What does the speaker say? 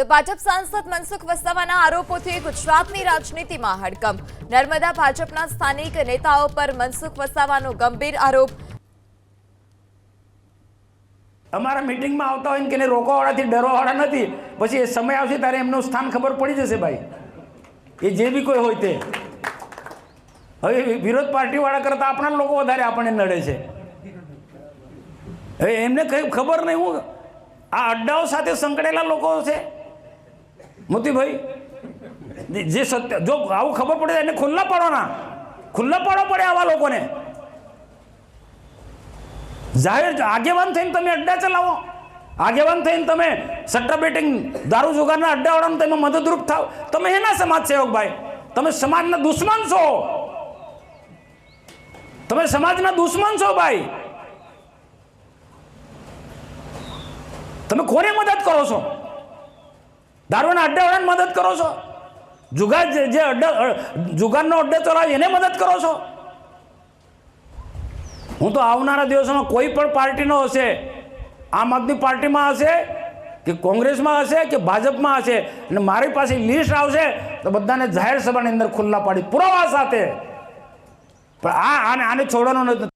તો ભાજપ સાંસદ મનસુખ વસાવાના આરોપોથી ગુજરાતની રાજનીતિમાં હડકંપ। નર્મદા ભાજપના સ્થાનિક નેતાઓ પર મનસુખ વસાવાનો ગંભીર આરોપ। અમારા મીટિંગમાં આવતા હોય કે રોકવાવાળાથી ડરવાવાળા નથી, પછી એ સમય આવશે ત્યારે એમનું સ્થાન ખબર પડી જશે ભાઈ, એ જે બી કોઈ હોય તે। હવે વિરોધ પાર્ટીવાળા કરતાં આપણા લોકો વધારે આપણને નડે છે। હવે એમને કંઈ ખબર નહીં, હું આ અડ્ડાઓ સાથે સંકળાયેલા લોકો છે મોતીભાઈ, જે સત્ય જો આવું ખબર પડે એને ખુલ્લા પાડવાના, ખુલ્લા પાડવા પડે આવા લોકોને। જાહેર આગેવાન થઈને તમે અડ્ડા ચલાવો, આગેવાન થઈને તમે સટ્ટા બેટિંગ દારૂ જુગારના અડ્ડાવાળાને તમે મદદરૂપ થાવ, તમે એના સમાજ સેવક ભાઈ, તમે સમાજના દુશ્મન છો, તમે સમાજના દુશ્મન છો ભાઈ। તમે કોને મદદ કરો છો? દારૂના અડ્ડાવાળાને મદદ કરો છો? જુગાર જે જુગારનો અડ્ડો ચલાવે એને મદદ કરો છો? હું તો આવનારા દિવસોમાં કોઈ પણ પાર્ટીનો હશે, આમ આદમી પાર્ટીમાં હશે કે કોંગ્રેસમાં હશે કે ભાજપમાં હશે, અને મારી પાસે લિસ્ટ આવશે તો બધાને જાહેર સભાની અંદર ખુલ્લા પાડી પુરાવા સાથે, પણ આને છોડવાનો નથી।